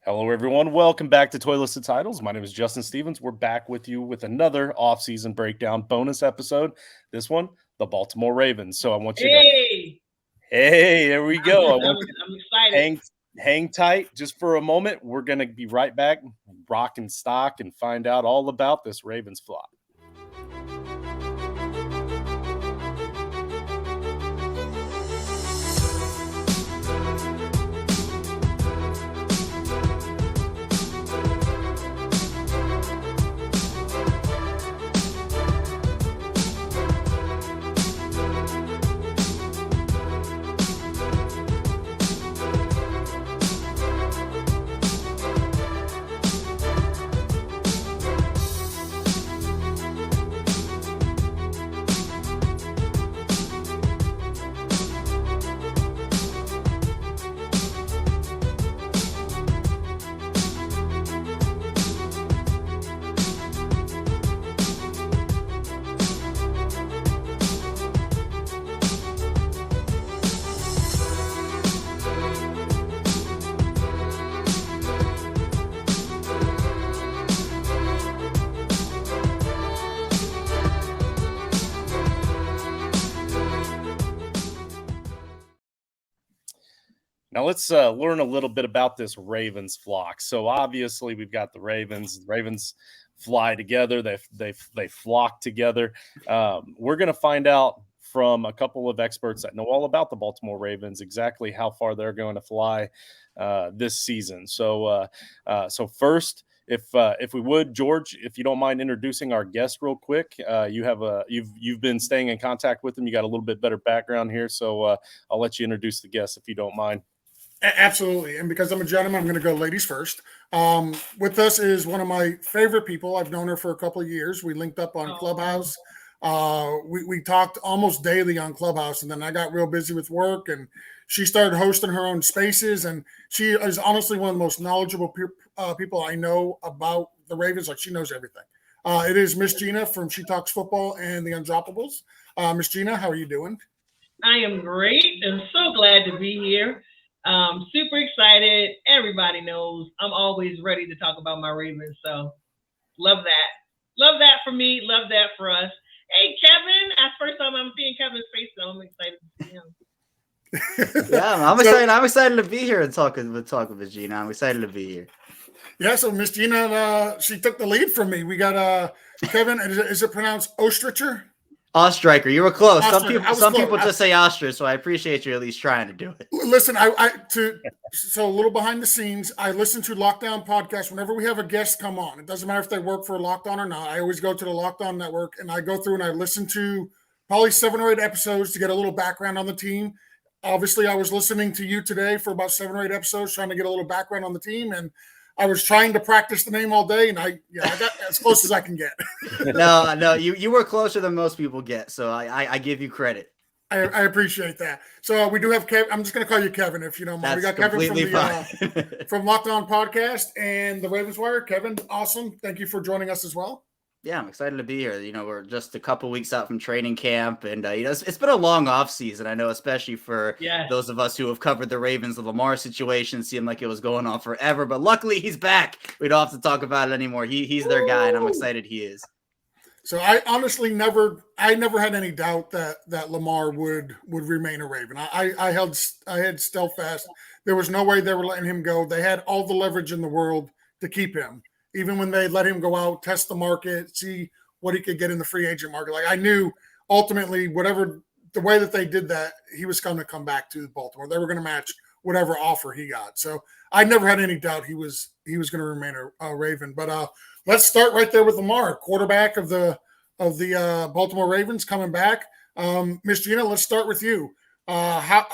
Hello, everyone. Welcome back to Toilets Titles. My name is Justin Stevens. We're back with you with another offseason breakdown bonus episode. This one, the Baltimore Ravens. So I want you to, hey, there we go. I want you I'm excited. Hang tight just for a moment. We're going to be right back, rock and stock, and find out all about this Ravens flop. Now let's learn a little bit about this Ravens flock. So obviously we've got the Ravens. The Ravens fly together. They flock together. We're going to find out from a couple of experts that know all about the Baltimore Ravens exactly how far they're going to fly this season. So first, if we would, George, if you don't mind introducing our guest real quick, you've been staying in contact with them. You got a little bit better background here, so I'll let you introduce the guest if you don't mind. Absolutely. And because I'm a gentleman, I'm going to go ladies first. With us is one of my favorite people. I've known her for a couple of years. We linked up on Clubhouse. We talked almost daily on Clubhouse, and then I got real busy with work, and she started hosting her own spaces. And she is honestly one of the most knowledgeable people I know about the Ravens. Like, she knows everything. It is Miss Gina from She Talks Football and the Undroppables. Miss Gina, how are you doing? I am great and so glad to be here. Super excited. Everybody knows I'm always ready to talk about my Ravens. So love that. Love that for me. Love that for us. Hey, Kevin. That's the first time I'm seeing Kevin's face, so I'm excited to see him. Yeah, I'm excited. I'm excited to be here and talk with Gina. I'm excited to be here. Yeah, so Miss Gina, she took the lead from me. We got Kevin. Is it pronounced Oestreicher? Oestreicher, you were close. Oestreicher. Some people just say Ostrich, so I appreciate you at least trying to do it. Listen, so a little behind the scenes, I listen to Lockdown podcast whenever we have a guest come on. It doesn't matter if they work for Lockdown or not. I always go to the Lockdown Network, and I go through and I listen to probably 7 or 8 episodes to get a little background on the team. Obviously, I was listening to you today for about 7 or 8 episodes, trying to get a little background on the team, and I was trying to practice the name all day, and I got as close as I can get. No, you were closer than most people get, so I give you credit. I appreciate that. So we do have Kevin. I'm just going to call you Kevin if you don't mind. That's we got Kevin from from Lockdown Podcast and the Ravens Wire. Kevin, awesome. Thank you for joining us as well. Yeah, I'm excited to be here. We're just a couple weeks out from training camp, and it's been a long off season. I know, especially for those of us who have covered the Ravens. The Lamar situation seemed like it was going on forever, but luckily he's back. We don't have to talk about it anymore. He's their guy, and I'm excited he is. So I honestly never had any doubt that Lamar would remain a Raven. I had steadfast. There was no way they were letting him go. They had all the leverage in the world to keep him. Even when they let him go out, test the market, see what he could get in the free agent market. Like, I knew ultimately whatever the way that they did that, he was going to come back to Baltimore. They were going to match whatever offer he got. So I never had any doubt he was going to remain a Raven. But let's start right there with Lamar, quarterback of the Baltimore Ravens, coming back. Miss Gina, let's start with you. What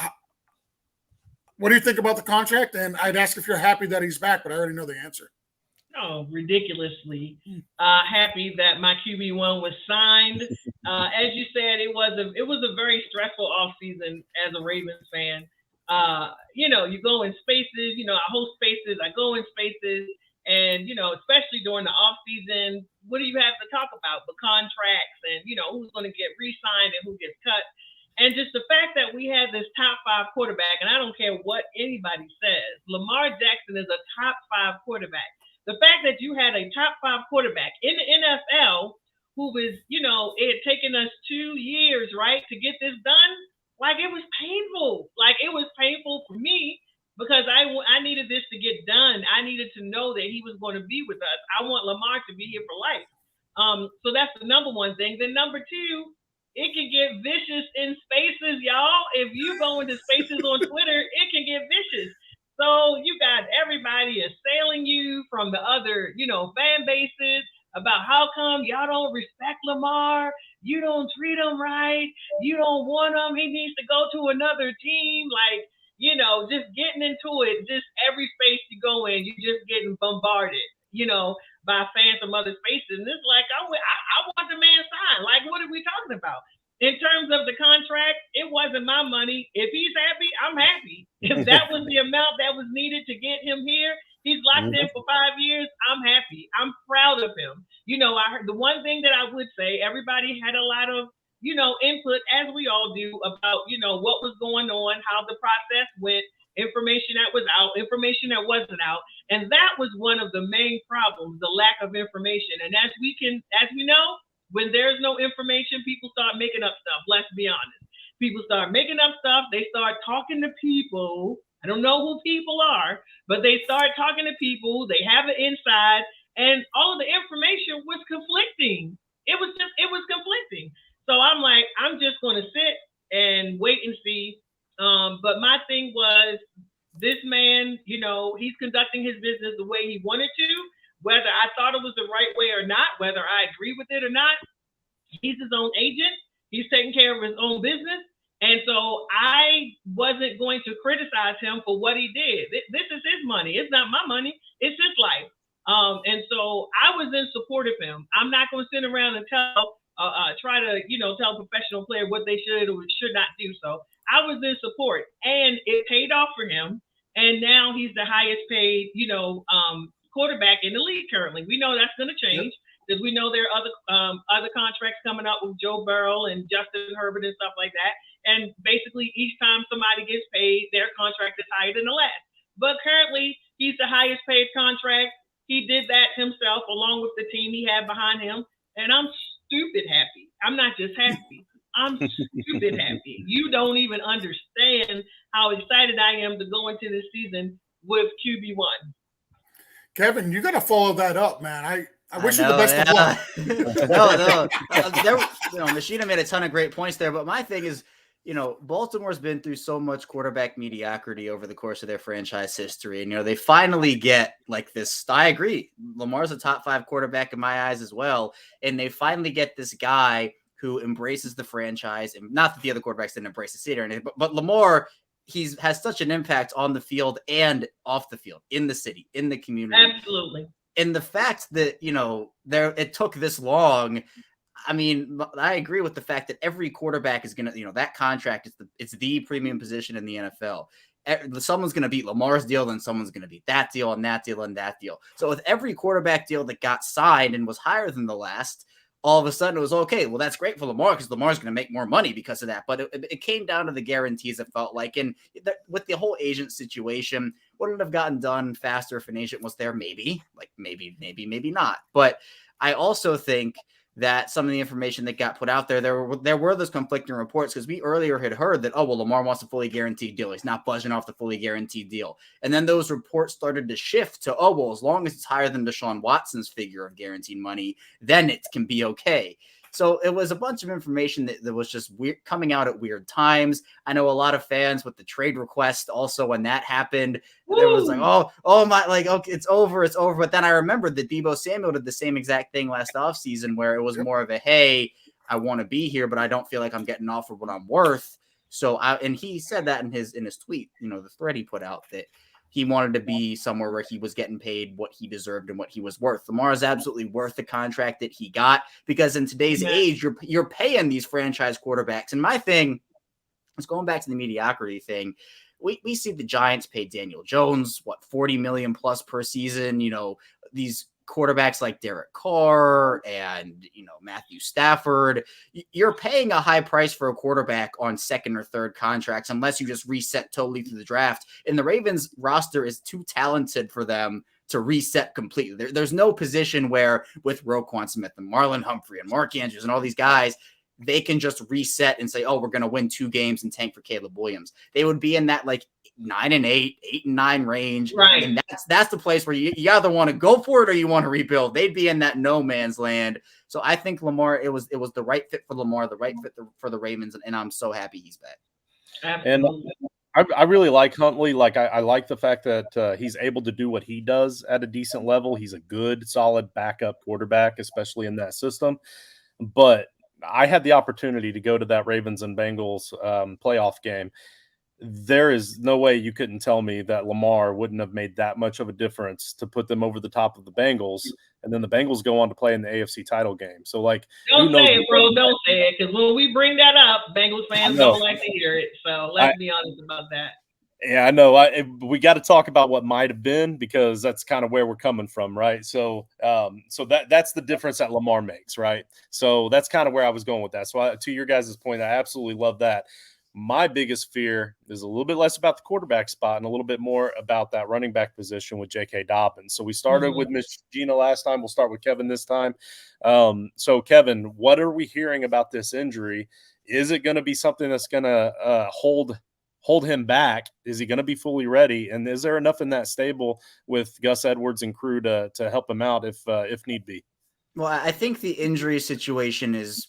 do you think about the contract? And I'd ask if you're happy that he's back, but I already know the answer. Oh, ridiculously happy that my QB1 was signed. As you said, it was a very stressful offseason as a Ravens fan. You go in spaces, I host spaces, I go in spaces, and, especially during the offseason, what do you have to talk about? The contracts and, who's going to get re-signed and who gets cut. And just the fact that we had this top 5 quarterback, and I don't care what anybody says, Lamar Jackson is a top 5 quarterback. The fact that you had a top 5 quarterback in the NFL who was, it had taken us 2 years, right, to get this done, like it was painful. Like it was painful for me because I needed this to get done. I needed to know that he was going to be with us. I want Lamar to be here for life. So that's the number one thing. Then number 2, it can get vicious in spaces, y'all. If you go into spaces on Twitter, it can get vicious. So you got everybody assailing you from the other, fan bases about how come y'all don't respect Lamar. You don't treat him right. You don't want him. He needs to go to another team. Like, just getting into it. Just every space you go in, you're just getting bombarded, by fans from other spaces. And it's like, I want the man signed. Like, what are we talking about? In terms of the contract, it wasn't my money. If he's happy, I'm happy. If that was the amount that was needed to get him here, he's locked in for 5 years, I'm happy. I'm proud of him. I heard the one thing that I would say, everybody had a lot of, input, as we all do, about, what was going on, how the process went, information that was out, information that wasn't out. And that was one of the main problems, the lack of information. And as we know, when there's no information, people start making up stuff. Let's be honest. People start making up stuff. They start talking to people. I don't know who people are, but they start talking to people. They have it inside, and all of the information was conflicting. It was conflicting. So I'm like, I'm just going to sit and wait and see. But my thing was, this man, he's conducting his business the way he wanted to. Whether I thought it was the right way or not, whether I agree with it or not, he's his own agent. He's taking care of his own business. And so I wasn't going to criticize him for what he did. This is his money. It's not my money. It's his life. And so I was in support of him. I'm not going to sit around and try to tell a professional player what they should or should not do. So I was in support, and it paid off for him. And now he's the highest paid, quarterback in the league currently. We know that's going to change because we know there are other contracts coming up with Joe Burrow and Justin Herbert and stuff like that. And basically, each time somebody gets paid, their contract is higher than the last. But currently, he's the highest paid contract. He did that himself along with the team he had behind him. And I'm stupid happy. I'm not just happy. I'm stupid happy. You don't even understand how excited I am to go into this season with QB1. Kevin, you got to follow that up, man. I wish you the best of luck. No. Machina made a ton of great points there, but my thing is, Baltimore's been through so much quarterback mediocrity over the course of their franchise history. And, they finally get like this. I agree. Lamar's a top 5 quarterback in my eyes as well. And they finally get this guy who embraces the franchise. And not that the other quarterbacks didn't embrace the city or anything, but Lamar, has such an impact on the field and off the field, in the city, in the community. Absolutely. And the fact that, it took this long, I mean, I agree with the fact that every quarterback is going to, that contract it's the premium position in the NFL. Someone's going to beat Lamar's deal, then someone's going to beat that deal and that deal and that deal. So with every quarterback deal that got signed and was higher than the last, all of a sudden it was okay. Well, that's great for Lamar because Lamar's going to make more money because of that. But it came down to the guarantees, it felt like. And with the whole agent situation, would it have gotten done faster if an agent was there? Maybe. Maybe not. But I also think that some of the information that got put out there were those conflicting reports, because we earlier had heard that, Lamar wants a fully guaranteed deal. He's not budging off the fully guaranteed deal. And then those reports started to shift to, as long as it's higher than Deshaun Watson's figure of guaranteed money, then it can be okay. So it was a bunch of information that was just weird, coming out at weird times. I know a lot of fans with the trade request also, when that happened, there was like, okay, it's over. But then I remembered that Deebo Samuel did the same exact thing last offseason, where it was more of a, hey, I want to be here, but I don't feel like I'm getting offered what I'm worth. So and he said that in his tweet, the thread he put out, that he wanted to be somewhere where he was getting paid what he deserved and what he was worth. Lamar is absolutely worth the contract that he got, because in today's age, you're paying these franchise quarterbacks. And my thing is, going back to the mediocrity thing, we see the Giants pay Daniel Jones, $40 million plus per season. These quarterbacks like Derek Carr and, Matthew Stafford, you're paying a high price for a quarterback on second or third contracts unless you just reset totally through the draft. And the Ravens roster is too talented for them to reset completely. There's no position where with Roquan Smith and Marlon Humphrey and Mark Andrews and all these guys, they can just reset and say, oh, we're going to win 2 games and tank for Caleb Williams. They would be in that 9-8, 8-9 range. Right. And that's the place where you either want to go for it or you want to rebuild. They'd be in that no man's land. So I think Lamar, it was the right fit for Lamar, the right fit for the Ravens. And I'm so happy he's back. Absolutely. And I really like Huntley. I like the fact that he's able to do what he does at a decent level. He's a good, solid backup quarterback, especially in that system. But I had the opportunity to go to that Ravens and Bengals playoff game. There is no way you couldn't tell me that Lamar wouldn't have made that much of a difference to put them over the top of the Bengals, and then the Bengals go on to play in the AFC title game. So, don't say it, bro. Don't say it, because when we bring that up, Bengals fans don't like to hear it. So let's be honest about that. Yeah, I know. We got to talk about what might have been, because that's kind of where we're coming from, right? So, that's the difference that Lamar makes, right? So that's kind of where I was going with that. So to your guys' point, I absolutely love that. My biggest fear is a little bit less about the quarterback spot and a little bit more about that running back position with JK Dobbins. So we started with Miss Gina last time. We'll start with Kevin this time. So Kevin, what are we hearing about this injury? Is it going to be something that's going to hold him back? Is he going to be fully ready? And is there enough in that stable with Gus Edwards and crew to help him out if need be? Well, I think the injury situation is,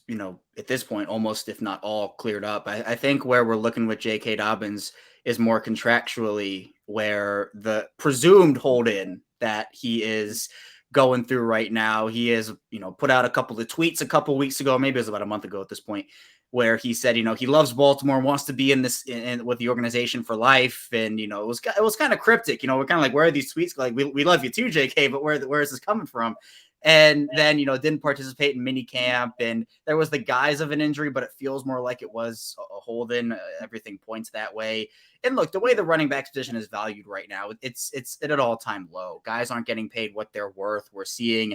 at this point, almost, if not all, cleared up. I think where we're looking with JK Dobbins is more contractually, where the presumed hold-in that he is going through right now, he is, put out a couple of tweets a couple of weeks ago, maybe it was about a month ago at this point, where he said, he loves Baltimore, wants to be in with the organization for life. And, it was kind of cryptic, we're kind of like, where are these tweets? Like, we love you too, JK, but where is this coming from? And then, didn't participate in mini camp, and there was the guise of an injury, but it feels more like it was a hold-in. Everything points that way. And look, the way the running back position is valued right now, it's at an all-time low. Guys aren't getting paid what they're worth. We're seeing,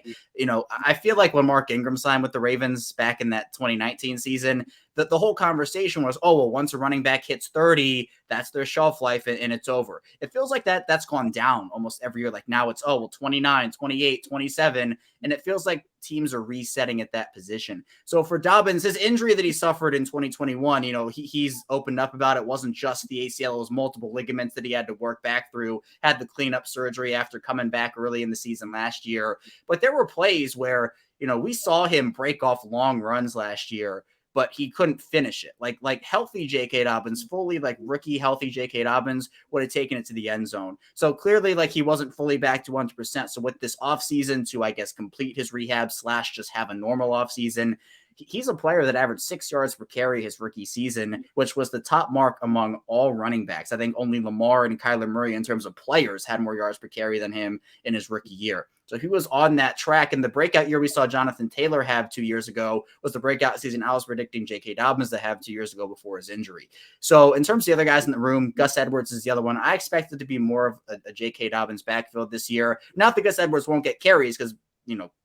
I feel like when Mark Ingram signed with the Ravens back in that 2019 season, that the whole conversation was, oh, well, once a running back hits 30, that's their shelf life and it's over. It feels like that's gone down almost every year. Like now it's, 29, 28, 27. And it feels like teams are resetting at that position. So for Dobbins, his injury that he suffered in 2021, he's opened up about it. It wasn't just the ACL, it was multiple ligaments that he had to work back through, had the cleanup surgery after coming back early in the season last year. But there were plays where, we saw him break off long runs last year, but he couldn't finish it. Like healthy JK Dobbins, fully rookie healthy JK Dobbins would have taken it to the end zone. So clearly he wasn't fully back to 100%. So with this offseason to, I guess, complete his rehab / just have a normal offseason, he's a player that averaged 6 yards per carry his rookie season, which was the top mark among all running backs. I think only Lamar and Kyler Murray in terms of players had more yards per carry than him in his rookie year. So he was on that track. And the breakout year we saw Jonathan Taylor have 2 years ago was the breakout season I was predicting JK Dobbins to have 2 years ago before his injury. So in terms of the other guys in the room, Gus Edwards is the other one. I expected to be more of a JK Dobbins backfield this year. Not that Gus Edwards won't get carries, because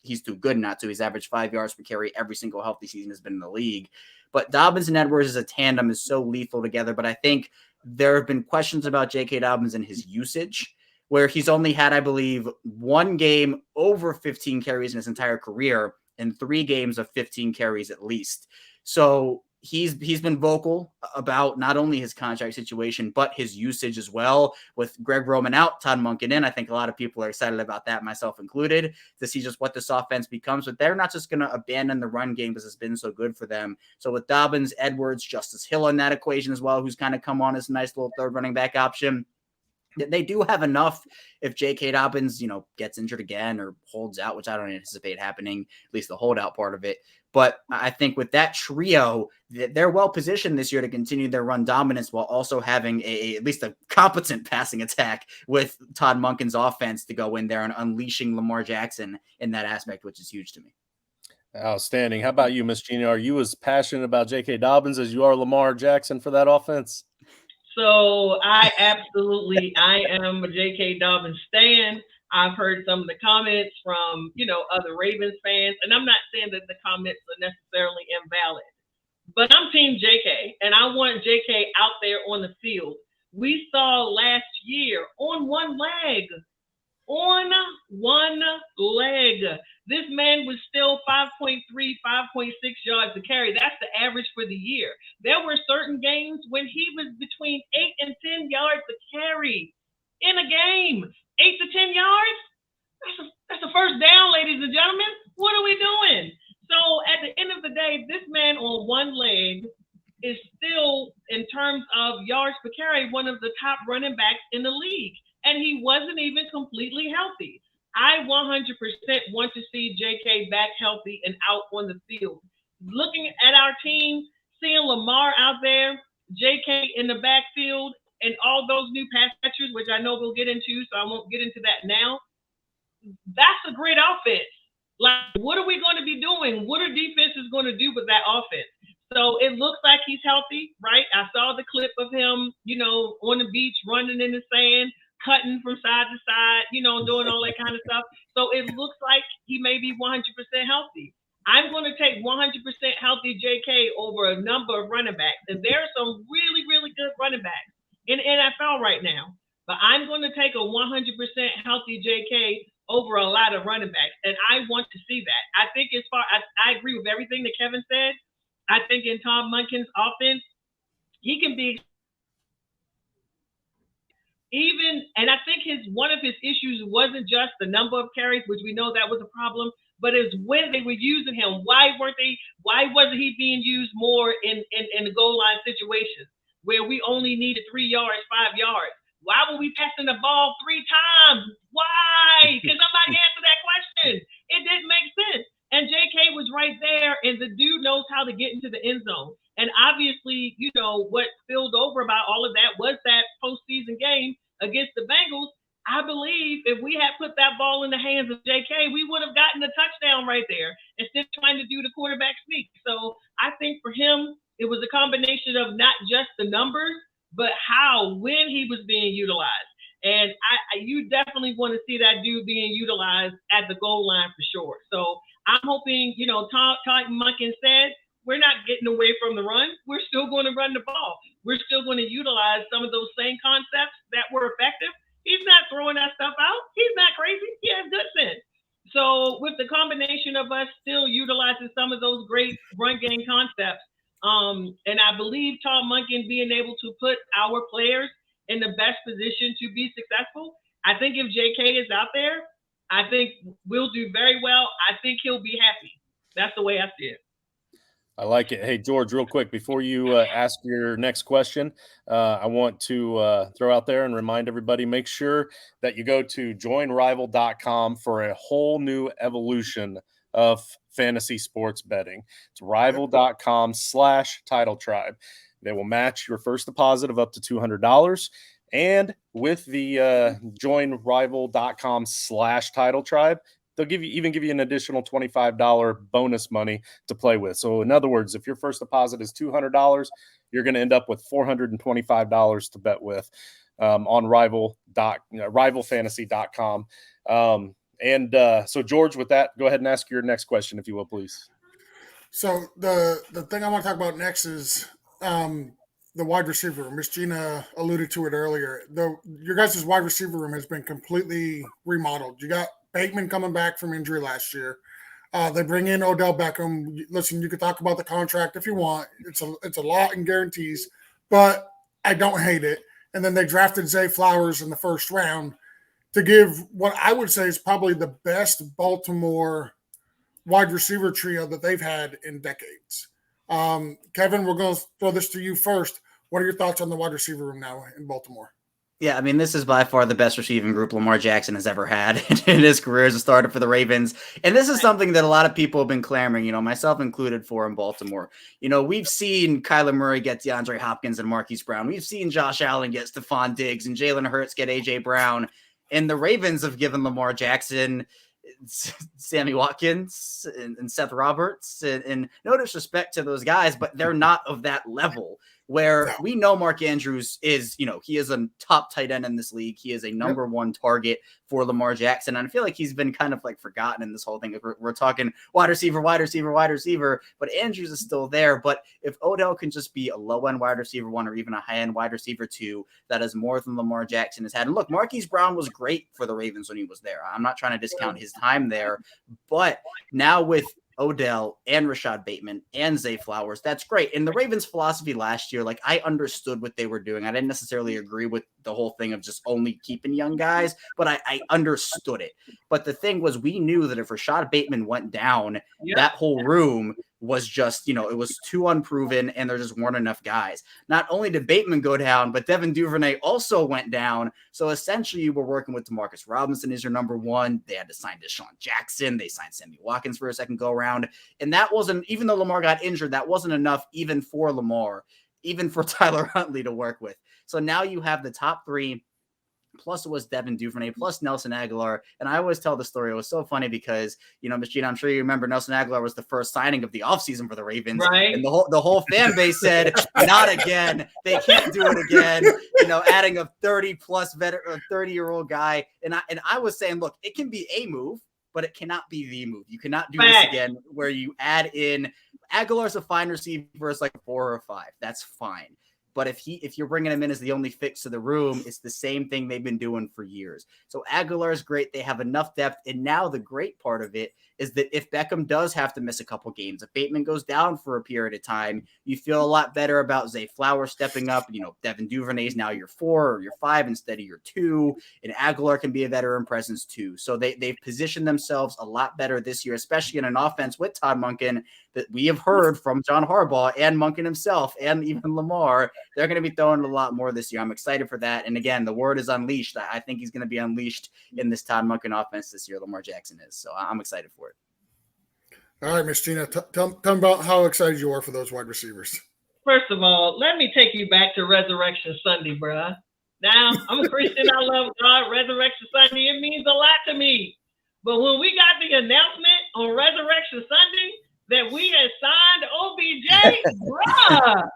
he's too good not to. He's averaged 5 yards per carry every single healthy season has been in the league. But Dobbins and Edwards as a tandem is so lethal together. But I think there have been questions about JK Dobbins and his usage, where he's only had, I believe, 1 game over 15 carries in his entire career and 3 games of 15 carries at least. So he's been vocal about not only his contract situation, but his usage as well. With Greg Roman out, Todd Monken in, I think a lot of people are excited about that, myself included, to see just what this offense becomes. But they're not just going to abandon the run game because it's been so good for them. So with Dobbins, Edwards, Justice Hill in that equation as well, who's kind of come on as a nice little third running back option, they do have enough if J.K. Dobbins, gets injured again or holds out, which I don't anticipate happening, at least the holdout part of it. But I think with that trio, they're well positioned this year to continue their run dominance while also having at least a competent passing attack with Todd Monken's offense to go in there and unleashing Lamar Jackson in that aspect, which is huge to me. Outstanding. How about you, Miss Gina? Are you as passionate about J.K. Dobbins as you are Lamar Jackson for that offense? So I am a J.K. Dobbins stan. I've heard some of the comments from, other Ravens fans, and I'm not saying that the comments are necessarily invalid, but I'm Team JK, and I want JK out there on the field. We saw last year on one leg. This man was still 5.3, 5.6 yards a carry. That's the average for the year. There were certain games when he was between 8 and 10 yards a carry in a game. 8 to 10 yards? That's a first down, ladies and gentlemen. What are we doing? So at the end of the day, this man on one leg is still, in terms of yards per carry, one of the top running backs in the league. And he wasn't even completely healthy. I 100% want to see JK back healthy and out on the field. Looking at our team, seeing Lamar out there, JK in the backfield, and all those new pass catchers, which I know we'll get into, so I won't get into that now. That's a great offense. Like, what are we going to be doing? What are defenses going to do with that offense? So it looks like he's healthy, right? I saw the clip of him, on the beach, running in the sand, cutting from side to side, doing all that kind of stuff. So it looks like he may be 100% healthy. I'm going to take 100% healthy JK over a number of running backs. And there are some really, really good running backs in the NFL right now. But I'm going to take a 100% healthy JK over a lot of running backs. And I want to see that. I think I agree with everything that Kevin said. I think in Tom Monken's offense, he can be and I think one of his issues wasn't just the number of carries, which we know that was a problem, but it's when they were using him. Why wasn't he being used more in the goal line situations where we only needed 3 yards, 5 yards? Why were we passing the ball 3 times? Why? Because somebody answer that question. It didn't make sense. And JK was right there, and the dude knows how to get into the end zone. And obviously, what spilled over about all of that was that postseason game against the Bengals. I believe if we had put that ball in the hands of JK, we would have gotten a touchdown right there instead of trying to do the quarterback sneak. So I think for him, it was a combination of not just the numbers, but when he was being utilized. And you definitely want to see that dude being utilized at the goal line for sure. So I'm hoping, Todd Monken said, we're not getting away from the run. We're still going to run the ball. We're still going to utilize some of those same concepts that were effective. He's not throwing that stuff out. He's not crazy. He has good sense. So with the combination of us still utilizing some of those great run game concepts, and I believe Tom Monken being able to put our players in the best position to be successful, I think if JK is out there, I think we'll do very well. I think he'll be happy. That's the way I see it. I like it. Hey, George, real quick, before you ask your next question, I want to throw out there and remind everybody, make sure that you go to joinrival.com for a whole new evolution of fantasy sports betting. It's rival.com/title tribe. They will match your first deposit of up to $200. And with the joinrival.com/title tribe, they'll give you an additional $25 bonus money to play with. So in other words, if your first deposit is $200, you're going to end up with $425 to bet with on rivalfantasy.com. So George, with that, go ahead and ask your next question, if you will, please. So the thing I want to talk about next is the wide receiver room. Miss Gina alluded to it earlier. Your guys' wide receiver room has been completely remodeled. You got Bateman coming back from injury last year. They bring in Odell Beckham. Listen, you could talk about the contract if you want. It's a lot in guarantees, but I don't hate it. And then they drafted Zay Flowers in the first round to give what I would say is probably the best Baltimore wide receiver trio that they've had in decades. Kevin, we're going to throw this to you first. What are your thoughts on the wide receiver room now in Baltimore? Yeah, I mean, this is by far the best receiving group Lamar Jackson has ever had in his career as a starter for the Ravens. And this is something that a lot of people have been clamoring, myself included, for in Baltimore. We've seen Kyler Murray get DeAndre Hopkins and Marquise Brown. We've seen Josh Allen get Stephon Diggs and Jalen Hurts get A.J. Brown. And the Ravens have given Lamar Jackson Sammy Watkins and Seth Roberts. And no disrespect to those guys, but they're not of that level. where we know Mark Andrews is, he is a top tight end in this league. He is a number one target for Lamar Jackson. And I feel like he's been kind of like forgotten in this whole thing. We're talking wide receiver, but Andrews is still there. But if Odell can just be a low end wide receiver 1 or even a high end wide receiver 2, that is more than Lamar Jackson has had. And look, Marquise Brown was great for the Ravens when he was there. I'm not trying to discount his time there, but now with Odell and Rashad Bateman and Zay Flowers, that's great. And the Ravens' philosophy last year, like, I understood what they were doing. I didn't necessarily agree with the whole thing of just only keeping young guys, but I understood it. But the thing was, we knew that if Rashad Bateman went down, that whole room was just, it was too unproven and there just weren't enough guys. Not only did Bateman go down, but Devin Duvernay also went down. So essentially you were working with Demarcus Robinson as your number 1. They had to sign Deshaun Jackson. They signed Sammy Watkins for a second go around. And that wasn't, even though Lamar got injured, that wasn't enough even for Lamar, even for Tyler Huntley to work with. So now you have the top 3, plus it was Devin Duvernay, plus Nelson Aguilar. And I always tell the story. It was so funny because, Ms. Gina, I'm sure you remember Nelson Aguilar was the first signing of the offseason for the Ravens. Right. And the whole fan base said, not again. They can't do it again. Adding a 30-plus veteran, 30-year-old guy. And I was saying, look, it can be a move, but it cannot be the move. You cannot do this again where you add in Aguilar's a fine receiver. It's like 4 or 5. That's fine. But if you're bringing him in as the only fix to the room, it's the same thing they've been doing for years. So Aguilar is great. They have enough depth. And now the great part of it is that if Beckham does have to miss a couple games, if Bateman goes down for a period of time, you feel a lot better about Zay Flowers stepping up. Devin Duvernay is now your 4 or your 5 instead of your 2. And Aguilar can be a veteran presence too. So they've positioned themselves a lot better this year, especially in an offense with Todd Monken that we have heard from John Harbaugh and Monken himself and even Lamar. They're going to be throwing a lot more this year. I'm excited for that. And again, the word is unleashed. I think he's going to be unleashed in this Todd Monken offense this year. Lamar Jackson is. So I'm excited for it. All right, Miss Gina, tell me about how excited you are for those wide receivers. First of all, let me take you back to Resurrection Sunday, bruh. Now, I'm a Christian. I love God. Resurrection Sunday, it means a lot to me. But when we got the announcement on Resurrection Sunday that we had signed OBJ, bruh,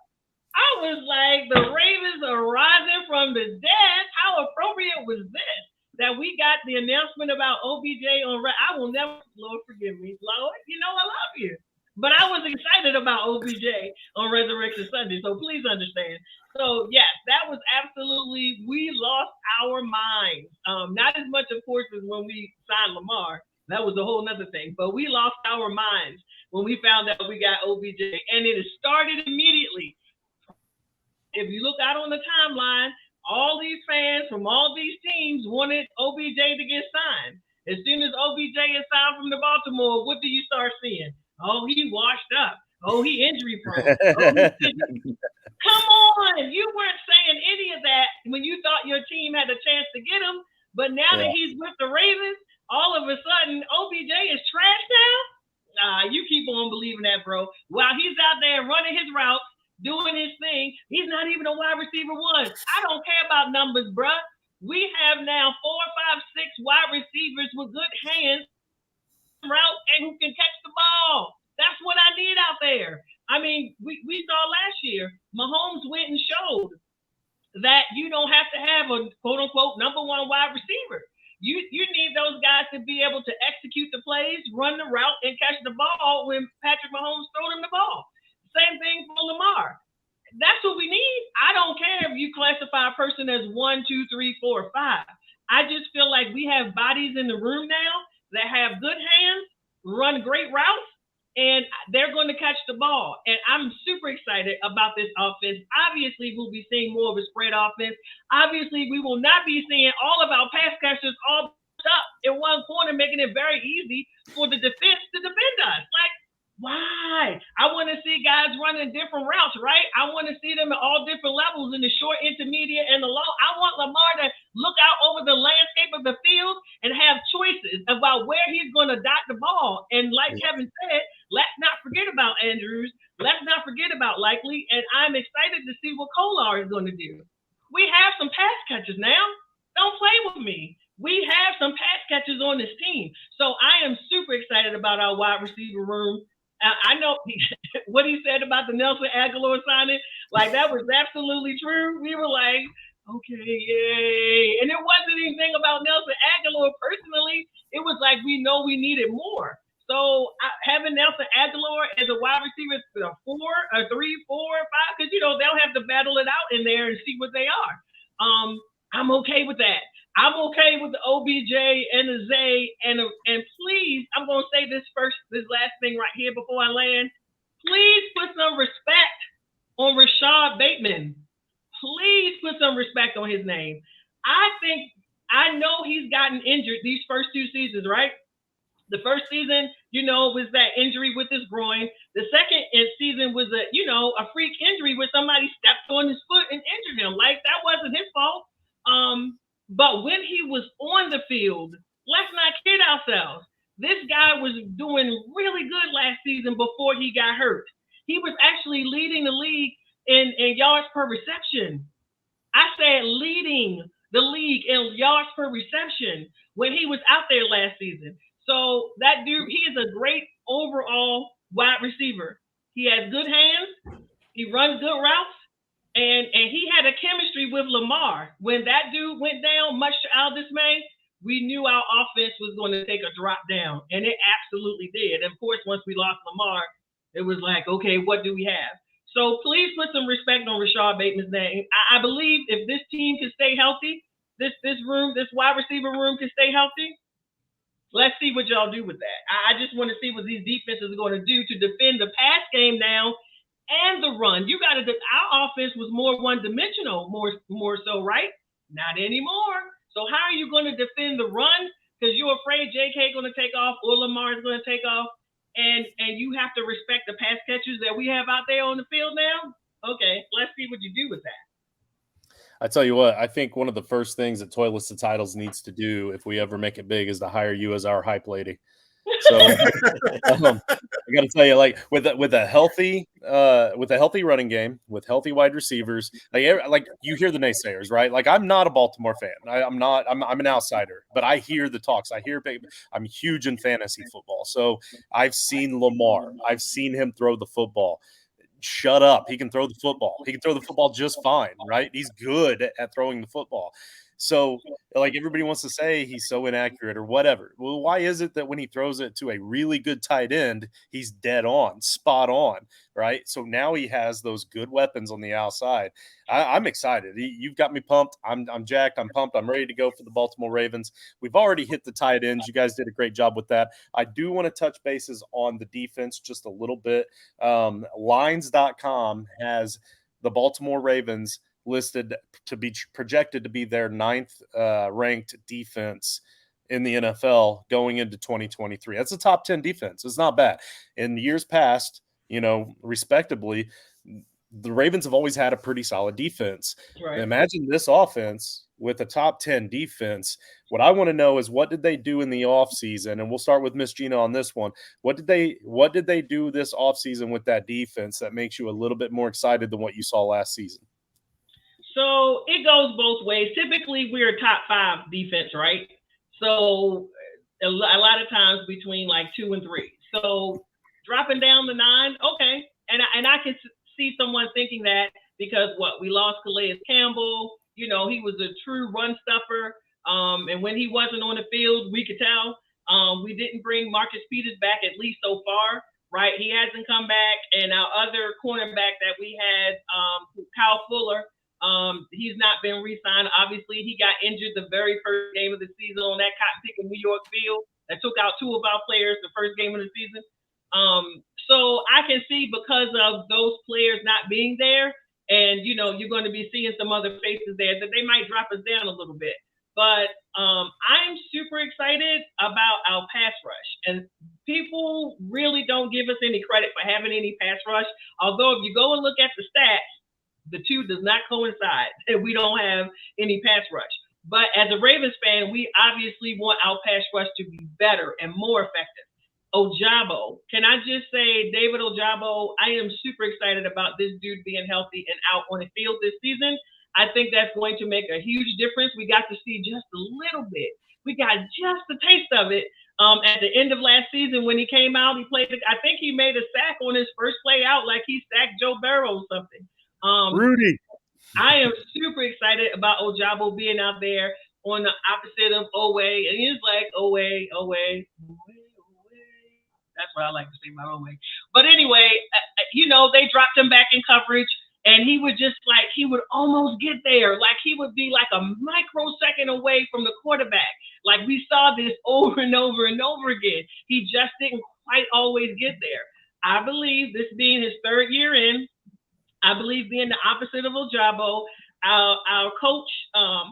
I was like, the Ravens are rising from the dead. How appropriate was this? That we got the announcement about OBJ on I will never, Lord forgive me, Lord, I love you. But I was excited about OBJ on Resurrection Sunday, so please understand. So yes, that was absolutely, we lost our minds. Not as much, of course, as when we signed Lamar. That was a whole nother thing. But we lost our minds when we found out we got OBJ. And it started immediately. If you look out on the timeline, all these fans from all these teams wanted OBJ to get signed. As soon as OBJ is signed from the Baltimore, what do you start seeing? Oh, he washed up. Oh, he injury prone. Come on. You weren't saying any of that when you thought your team had a chance to get him. But now that he's with the Ravens, all of a sudden, OBJ is trash now? You keep on believing that, bro. While he's out there running his routes, doing his thing, he's not even a wide receiver 1. I don't care about numbers, bruh. We have now 4, 5, 6 wide receivers with good hands, route, and who can catch the ball. That's what I need out there. I mean, we saw last year, Mahomes went and showed that you don't have to have a quote-unquote number 1 wide receiver. You need those guys to be able to execute the plays, run the route, and catch the ball when Patrick Mahomes throws him the ball. Same thing for Lamar. That's what we need. I don't care if you classify a person as 1, 2, 3, 4, 5. I just feel like we have bodies in the room now that have good hands, run great routes, and they're going to catch the ball. And I'm super excited about this offense. Obviously, we'll be seeing more of a spread offense. Obviously, we will not be seeing all of our pass catchers all up in one corner, making it very easy for the defense to defend us. Like, why? I want to see guys running different routes, right? I want to see them at all different levels in the short, intermediate, and the long. I want Lamar to look out over the landscape of the field and have choices about where he's going to dot the ball. And like Kevin said, let's not forget about Andrews. Let's not forget about Likely. And I'm excited to see what Kolar is going to do. We have some pass catchers now. Don't play with me. We have some pass catchers on this team. So I am super excited about our wide receiver room. I know what he said about the Nelson Aguilar signing. Like, that was absolutely true. We were like, okay, yay. And it wasn't anything about Nelson Aguilar personally. It was like, we know we needed more. So having Nelson Aguilar as a wide receiver, 4, 3, 4, 5, because, they'll have to battle it out in there and see what they are. I'm okay with that. I'm okay with the OBJ and the Zay, and please, I'm gonna say this last thing right here before I land. Please put some respect on Rashad Bateman. Please put some respect on his name. I know he's gotten injured these first 2 seasons, right? The first season, was that injury with his groin. The second season was a freak injury where somebody stepped on his foot and injured him. Like, that wasn't his fault. But when he was on the field, let's not kid ourselves. This guy was doing really good last season before he got hurt. He was actually leading the league in yards per reception. I said leading the league in yards per reception when he was out there last season. So that dude, he is a great overall wide receiver. He has good hands. He runs good routes. And he had a chemistry with Lamar. When that dude went down, much to our dismay, we knew our offense was going to take a drop down. And it absolutely did. And of course, once we lost Lamar, it was like, okay, what do we have? So please put some respect on Rashad Bateman's name. I believe if this team can stay healthy, this wide receiver room can stay healthy, let's see what y'all do with that. I just want to see what these defenses are going to do to defend the pass game now and the run. Our offense was more one-dimensional, more so, right? Not anymore. So how are you going to defend the run? Because you're afraid JK going to take off or Lamar is going to take off, and you have to respect the pass catchers that we have out there on the field now? Okay, let's see what you do with that. I tell you what, I think one of the first things that Toilets to Titles needs to do if we ever make it big is to hire you as our hype lady. So I got to tell you, like with a healthy running game, with healthy wide receivers, like you hear the naysayers, right? Like, I'm not a Baltimore fan. I'm an outsider, but I hear the talks. I'm huge in fantasy football. So I've seen Lamar. I've seen him throw the football. Shut up. He can throw the football. He can throw the football just fine, right? He's good at throwing the football. So, like, everybody wants to say he's so inaccurate or whatever. Well, why is it that when he throws it to a really good tight end, he's dead on, spot on, right? So now he has those good weapons on the outside. I'm excited. You've got me pumped. I'm jacked. I'm pumped. I'm ready to go for the Baltimore Ravens. We've already hit the tight ends. You guys did a great job with that. I do want to touch bases on the defense just a little bit. Lines.com has the Baltimore Ravens listed to be projected to be their 9th ranked defense in the NFL going into 2023. That's a top 10 defense. It's not bad. In years past, respectably, the Ravens have always had a pretty solid defense. Right. Imagine this offense with a top 10 defense. What I want to know is, what did they do in the offseason? And we'll start with Miss Gina on this one. What did they do this offseason with that defense that makes you a little bit more excited than what you saw last season? So it goes both ways. Typically, we're a top 5 defense, right? So a lot of times between like 2 and 3. So dropping down to 9, okay. And I can see someone thinking that because we lost Calais Campbell. He was a true run stuffer. And when he wasn't on the field, we could tell. We didn't bring Marcus Peters back, at least so far, right? He hasn't come back. And our other cornerback that we had, Kyle Fuller, he's not been re-signed. Obviously, he got injured the very first game of the season on that cotton-picking New York field that took out 2 of our players the first game of the season. So I can see, because of those players not being there, and, you're going to be seeing some other faces there, that they might drop us down a little bit. But I'm super excited about our pass rush. And people really don't give us any credit for having any pass rush. Although if you go and look at the stats, the two does not coincide, and we don't have any pass rush. But as a Ravens fan, we obviously want our pass rush to be better and more effective. Ojabo, can I just say, David Ojabo, I am super excited about this dude being healthy and out on the field this season. I think that's going to make a huge difference. We got to see just a little bit. We got just a taste of it At the end of last season when he came out, I think he made a sack on his first play out, like he sacked Joe Burrow or something. Rudy. I am super excited about Ojabo being out there on the opposite of Owe, and he's like Owe. That's what I like to say about Owe. But anyway, they dropped him back in coverage, and he would he would almost get there. Like he would be like a microsecond away from the quarterback. Like we saw this over and over and over again. He just didn't quite always get there. I believe this being his third year in, I believe being the opposite of Ojabo, our coach,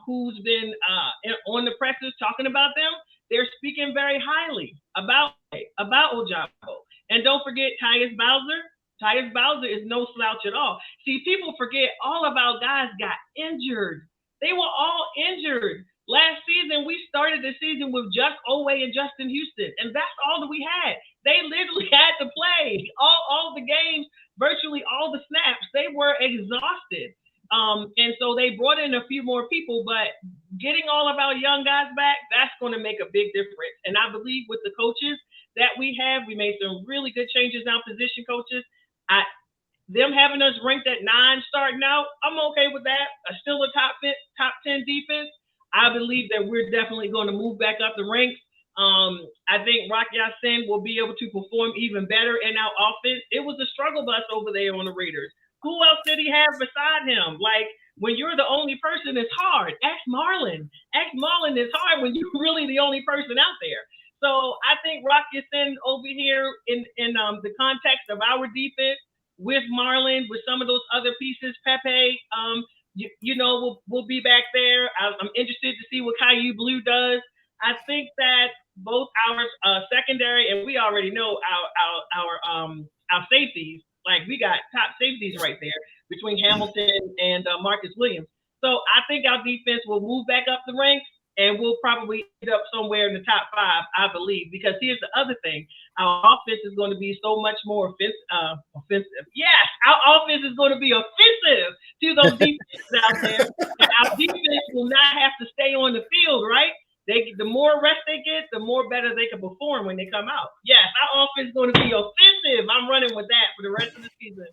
who's been on the presses talking about them, they're speaking very highly about Ojabo. And don't forget Tyus Bowser. Tyus Bowser is no slouch at all. See, people forget all of our guys got injured. They were all injured. Last season, we started the season with just Owe and Justin Houston, and that's all that we had. They literally had to play all the games, virtually all the snaps. They were exhausted. And so they brought in a few more people, but getting all of our young guys back, that's going to make a big difference. And I believe with the coaches that we have, we made some really good changes on position coaches. Them having us ranked at 9 starting out, I'm okay with that. Still a top 10 defense. I believe that we're definitely going to move back up the ranks. I think Rock Ya-Sin will be able to perform even better in our offense. It was a struggle bus over there on the Raiders. Who else did he have beside him? Like, when you're the only person, it's hard. Ask Marlon. It's hard when you're really the only person out there. So I think Rock Ya-Sin over here in the context of our defense with Marlon, with some of those other pieces, Pepe, we'll be back there. I'm interested to see what Caillou Blue does. I think that both our secondary, and we already know our safeties, like we got top safeties right there between Hamilton and Marcus Williams. So I think our defense will move back up the ranks, and we'll probably end up somewhere in the top 5, I believe. Because here's the other thing. Our offense is going to be so much more offensive. Yes, our offense is going to be offensive to those defenses out there. And our defense will not have to stay on the field, right? The more rest they get, the more better they can perform when they come out. Yes, our offense is going to be offensive. I'm running with that for the rest of the season.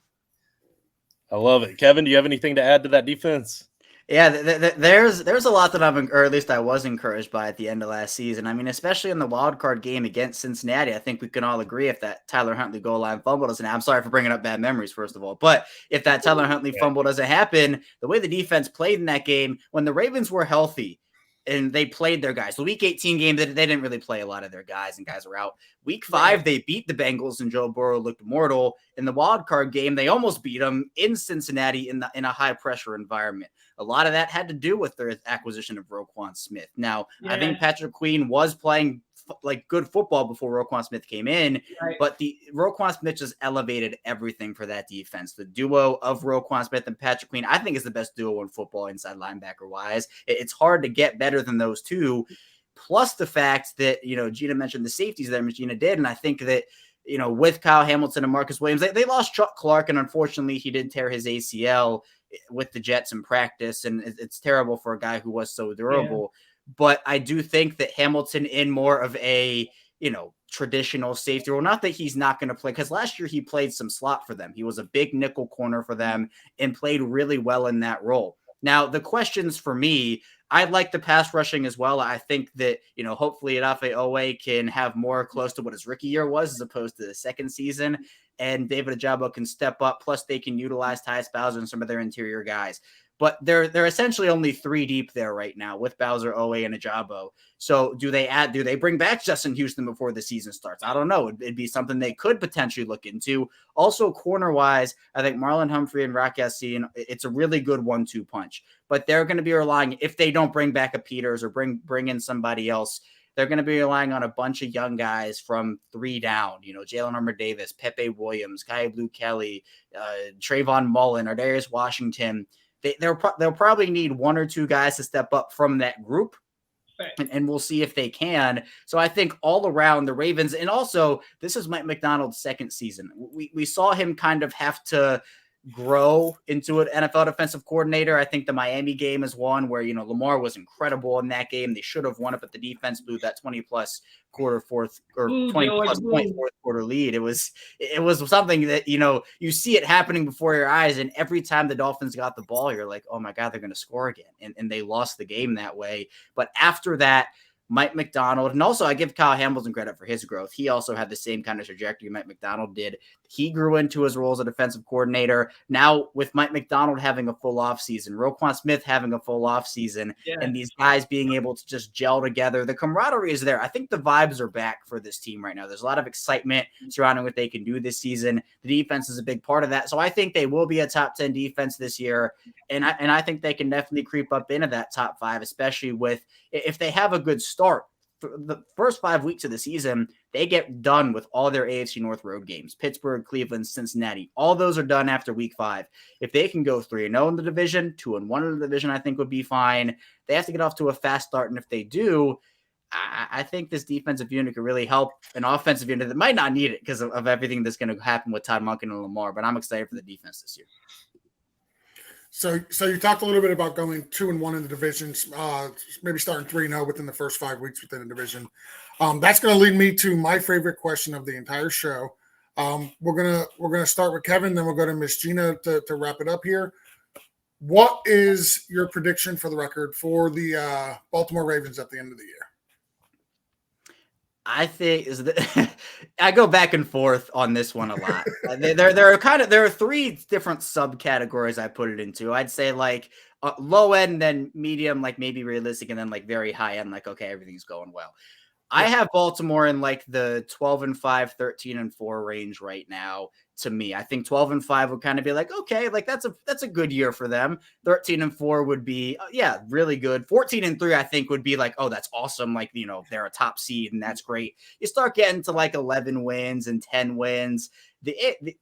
I love it. Kevin, do you have anything to add to that defense? Yeah, there's a lot that or at least I was encouraged by at the end of last season. I mean, especially in the wild card game against Cincinnati, I think we can all agree if that Tyler Huntley goal line fumble doesn't happen. I'm sorry for bringing up bad memories, first of all, but if that Tyler Huntley fumble doesn't happen, the way the defense played in that game, when the Ravens were healthy and they played their guys, the Week 18 game, they didn't really play a lot of their guys, and guys were out. Week 5, they beat the Bengals, and Joe Burrow looked mortal. In the wild card game, they almost beat them in Cincinnati in a high pressure environment. A lot of that had to do with their acquisition of Roquan Smith. Now, I think Patrick Queen was playing good football before Roquan Smith came in, but the Roquan Smith just elevated everything for that defense. The duo of Roquan Smith and Patrick Queen, I think, is the best duo in football inside linebacker wise. It's hard to get better than those two. Plus the fact that, Gina mentioned the safeties there, Gina did. And I think that, with Kyle Hamilton and Marcus Williams, they lost Chuck Clark, and unfortunately he did tear his ACL with the Jets in practice. And it's terrible for a guy who was so durable. Yeah. But I do think that Hamilton in more of a, traditional safety role, not that he's not going to play, because last year he played some slot for them. He was a big nickel corner for them and played really well in that role. Now, the questions for me, I like the pass rushing as well. I think that, hopefully Edafe Owe can have more close to what his rookie year was as opposed to the second season. And David Ojabo can step up. Plus, they can utilize Tyus Bowser and some of their interior guys. But they're essentially only 3 deep there right now with Bowser, Owe, and Ojabo. So do they bring back Justin Houston before the season starts? I don't know. It'd be something they could potentially look into. Also, corner-wise, I think Marlon Humphrey and Rock Ya-Sin, it's a really good 1-2 punch. But they're going to be relying, if they don't bring back a Peters or bring in somebody else, they're going to be relying on a bunch of young guys from 3 down, Jalen Armour-Davis, Pepe Williams, Caillou Blue Kelly, Trayvon Mullen, Ardarius Washington. They'll probably need 1 or 2 guys to step up from that group, and we'll see if they can. So I think all around the Ravens, and also this is Mike McDonald's second season. We saw him kind of have to grow into an NFL defensive coordinator. I think the Miami game is one where, Lamar was incredible in that game. They should have won it, but the defense blew that 20-plus point fourth quarter lead. It was something that, you see it happening before your eyes. And every time the Dolphins got the ball, you're like, oh my God, they're going to score again. And they lost the game that way. But after that, Mike Macdonald, and also I give Kyle Hamilton credit for his growth. He also had the same kind of trajectory Mike Macdonald did. He grew into his role as a defensive coordinator. Now with Mike Macdonald having a full offseason, Roquan Smith having a full offseason, and these guys being able to just gel together, the camaraderie is there. I think the vibes are back for this team right now. There's a lot of excitement surrounding what they can do this season. The defense is a big part of that. So I think they will be a top 10 defense this year. And I think they can definitely creep up into that top 5, especially if they have a good start. The first 5 weeks of the season, they get done with all their AFC North road games. Pittsburgh, Cleveland, Cincinnati. All those are done after week 5. If they can go 3-0 in the division, 2-1 in the division, I think would be fine. They have to get off to a fast start. And if they do, I think this defensive unit could really help an offensive unit that might not need it because of everything that's going to happen with Todd Monken and Lamar. But I'm excited for the defense this year. So you talked a little bit about going 2-1 in the divisions, maybe starting 3-0 within the first 5 weeks within the division. That's going to lead me to my favorite question of the entire show. We're gonna start with Kevin, then we'll go to Miss Gina to wrap it up here. What is your prediction for the record for the Baltimore Ravens at the end of the year? I think I go back and forth on this one a lot. There are 3 different subcategories I put it into. I'd say like low end, then medium, like maybe realistic, and then like very high end, like, okay, everything's going well. I have Baltimore in like the 12-5, 13-4 range right now. To me, I think 12-5 would kind of be like, okay, like that's a good year for them. 13-4 would be, really good. 14-3, I think would be like, oh, that's awesome. Like, they're a top seed and that's great. You start getting to like 11 wins and 10 wins.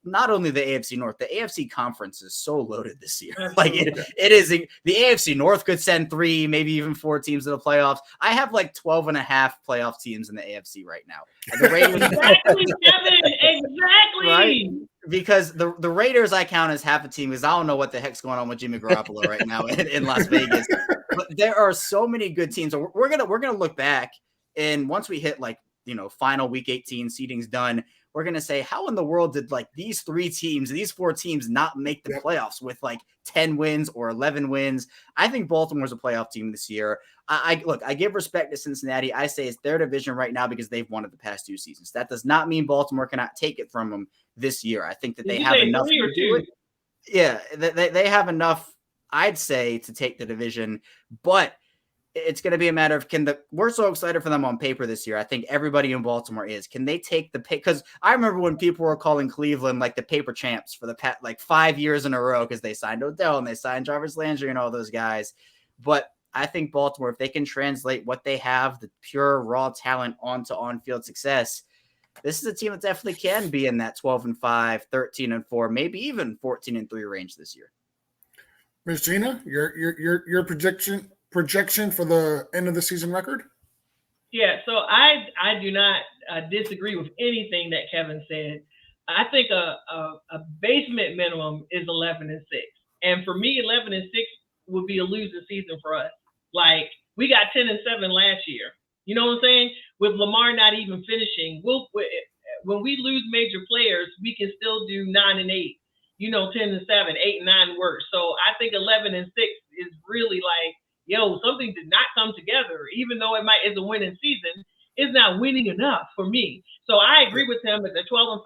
Not only the AFC North, the AFC conference is so loaded this year. Like it is. The AFC North could send 3, maybe even 4 teams to the playoffs. I have like 12.5 playoff teams in the AFC right now. The Raiders, exactly, Kevin. Exactly. Right? Because the Raiders I count as half a team because I don't know what the heck's going on with Jimmy Garoppolo right now in Las Vegas. But there are so many good teams. So we're gonna look back, and once we hit like final week 18, seeding's done. We're going to say, how in the world did like these 4 teams not make the playoffs with like 10 wins or 11 wins? I think Baltimore's a playoff team this year. I give respect to Cincinnati. I say it's their division right now because they've won it the past 2 seasons. That does not mean Baltimore cannot take it from them this year. I think that they have enough to do it. Yeah, they have enough, I'd say, to take the division, but it's going to be a matter of we're so excited for them on paper this year. I think everybody in Baltimore is. Can they take the pick? Because I remember when people were calling Cleveland like the paper champs for the past like 5 years in a row because they signed Odell and they signed Jarvis Landry and all those guys. But I think Baltimore, if they can translate what they have, the pure raw talent onto on-field success, this is a team that definitely can be in that 12-5, 13-4, maybe even 14-3 range this year. Ms. Gina, your projection for the end of the season record? Yeah, so I do not disagree with anything that Kevin said. I think a basement minimum is 11-6, and for me, 11-6 would be a losing season for us. Like we got 10-7 last year. You know what I'm saying? With Lamar not even finishing, when we lose major players, we can still do 9-8. 10-7, 8-9 worse. So I think 11-6 is really like, something did not come together. Even though it's a winning season, it's not winning enough for me. So I agree with him at the 12-5,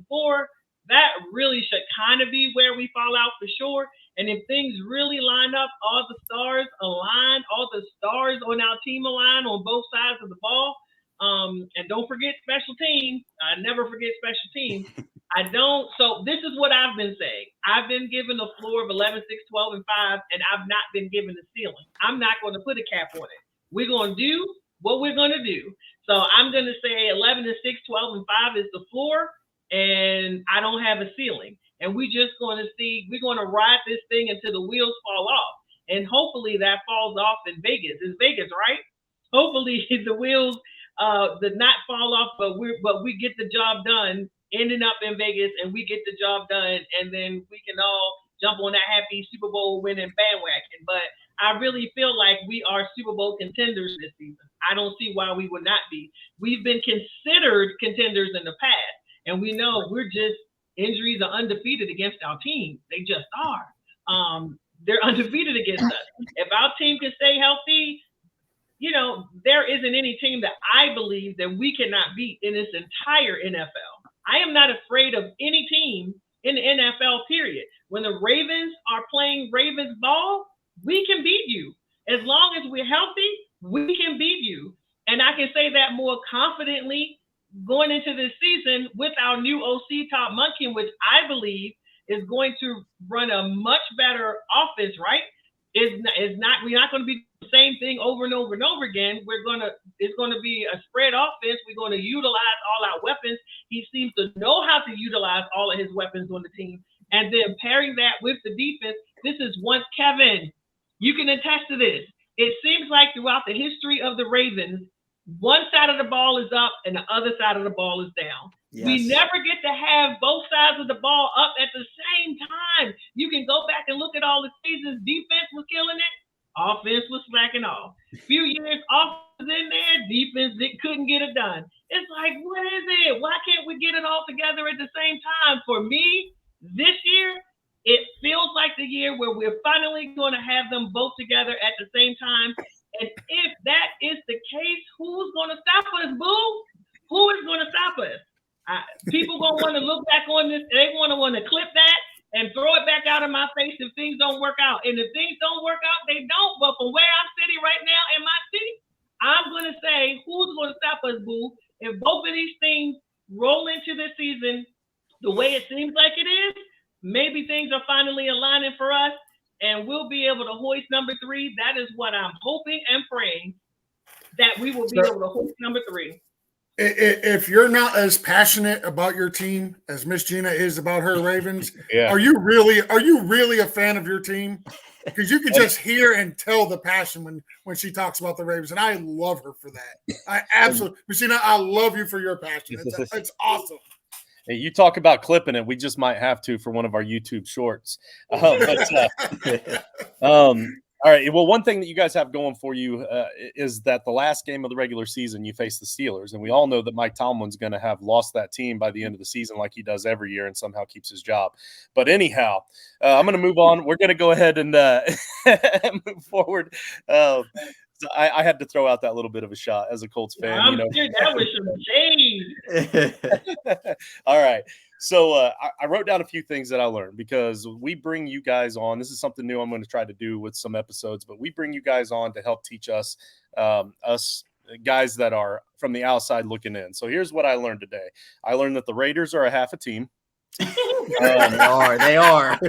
13-4. That really should kind of be where we fall out for sure. And if things really line up, all the stars align, all the stars on our team align on both sides of the ball. And don't forget special teams. I never forget special teams. I don't. So this is what I've been saying. I've been given a floor of 11-6, 12-5, and I've not been given a ceiling. I'm not going to put a cap on it. We're going to do what we're going to do. So I'm going to say 11-6, 12-5 is the floor, and I don't have a ceiling. And we're just going to see. We're going to ride this thing until the wheels fall off, and hopefully that falls off in Vegas. It's Vegas, right? Hopefully the wheels did not fall off, but we get the job done ending up in Vegas and we get the job done, and then we can all jump on that happy Super Bowl winning bandwagon. But I really feel like we are Super Bowl contenders this season. I don't see why we would not be. We've been considered contenders in the past, and we know injuries are undefeated against our team. They just are. They're undefeated against us. If our team can stay healthy, there isn't any team that I believe that we cannot beat in this entire NFL. I am not afraid of any team in the NFL, period. When the Ravens are playing Ravens ball, we can beat you. As long as we're healthy, we can beat you. And I can say that more confidently going into this season with our new OC Todd Monken, which I believe is going to run a much better offense, right? We're not going to be the same thing over and over and over again. It's going to be a spread offense. We're going to utilize all our weapons. He seems to know how to utilize all of his weapons on the team. And then pairing that with the defense, this is once Kevin, you can attest to this. It seems like throughout the history of the Ravens, one side of the ball is up and the other side of the ball is down. Yes. We never get to have both sides of the ball up at the same time. You can go back and look at all the seasons. Defense was killing it. Offense was slacking off. A few years offense was in there. Defense couldn't get it done. It's like, what is it? Why can't we get it all together at the same time? For me, this year, it feels like the year where we're finally going to have them both together at the same time. And if that is the case, who's going to stop us, boo? Who is going to stop us? People going to want to look back on this. They want to clip that and throw it back out of my face if things don't work out. And if things don't work out, they don't. But from where I'm sitting right now in my seat, I'm going to say, who's going to stop us, boo? If both of these things roll into this season the way it seems like it is, maybe things are finally aligning for us, and we'll be able to hoist number 3. That is what I'm hoping and praying, that we will be able to hoist number 3. If you're not as passionate about your team as Miss Gina is about her Ravens, yeah. Are you really a fan of your team? Because you can just hear and tell the passion when she talks about the Ravens, and I love her for that. I absolutely, Miss Gina, I love you for your passion. It's awesome. Hey, you talk about clipping it. We just might have to for one of our YouTube shorts. All right. Well, one thing that you guys have going for you is that the last game of the regular season, you face the Steelers. And we all know that Mike Tomlin's going to have lost that team by the end of the season like he does every year and somehow keeps his job. But anyhow, I'm going to move on. We're going to go ahead and move forward. So I had to throw out that little bit of a shot as a Colts fan. That was some shade. All right. So I wrote down a few things that I learned because we bring you guys on. This is something new I'm going to try to do with some episodes, but we bring you guys on to help teach us guys that are from the outside looking in. So here's what I learned today. I learned that the Raiders are a half a team. They are.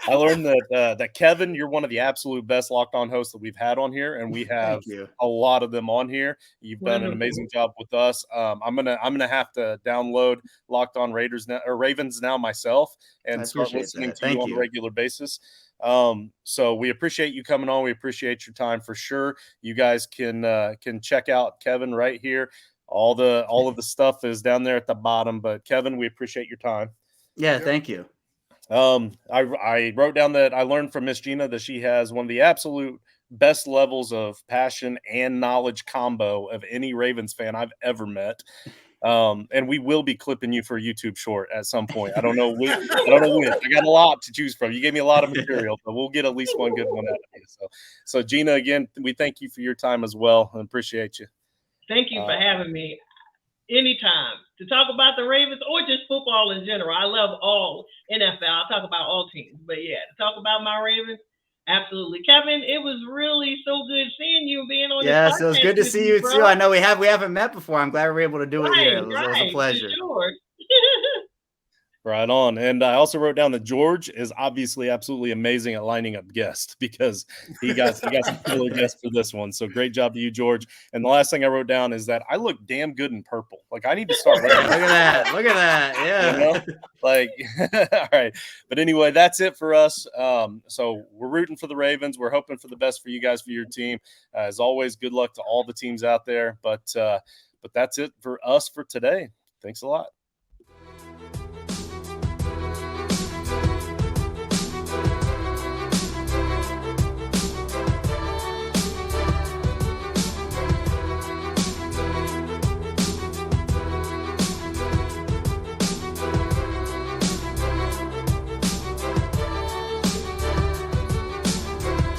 I learned that Kevin, you're one of the absolute best Locked On hosts that we've had on here, and we have a lot of them on here. You've done an amazing job with us. I'm gonna have to download Locked On Ravens now myself and start listening to you on a regular basis. So we appreciate you coming on. We appreciate your time for sure. You guys can check out Kevin right here. All of the stuff is down there at the bottom, but Kevin, we appreciate your time. Yeah, thank you. I wrote down that I learned from Miss Gina that she has one of the absolute best levels of passion and knowledge combo of any Ravens fan I've ever met. And we will be clipping you for a YouTube short at some point. I don't know when. I got a lot to choose from. You gave me a lot of material, but we'll get at least one good one out of you. So Gina, again, we thank you for your time as well and appreciate you. Thank you for having me. Anytime to talk about the Ravens or just football in general. I love all NFL. I'll talk about all teams. But yeah, to talk about my Ravens, absolutely. Kevin, it was really so good seeing you being on this podcast. Yes, it was good to see you too. I know we haven't met before. I'm glad we were able to do it here. It was a pleasure. Sure. Right on. And I also wrote down that George is obviously absolutely amazing at lining up guests because he got some killer guests for this one. So great job to you, George. And the last thing I wrote down is that I look damn good in purple. Like I need to start wearing Look at that. Yeah. All right. But anyway, that's it for us. So we're rooting for the Ravens. We're hoping for the best for you guys, for your team. As always, good luck to all the teams out there. But that's it for us for today. Thanks a lot.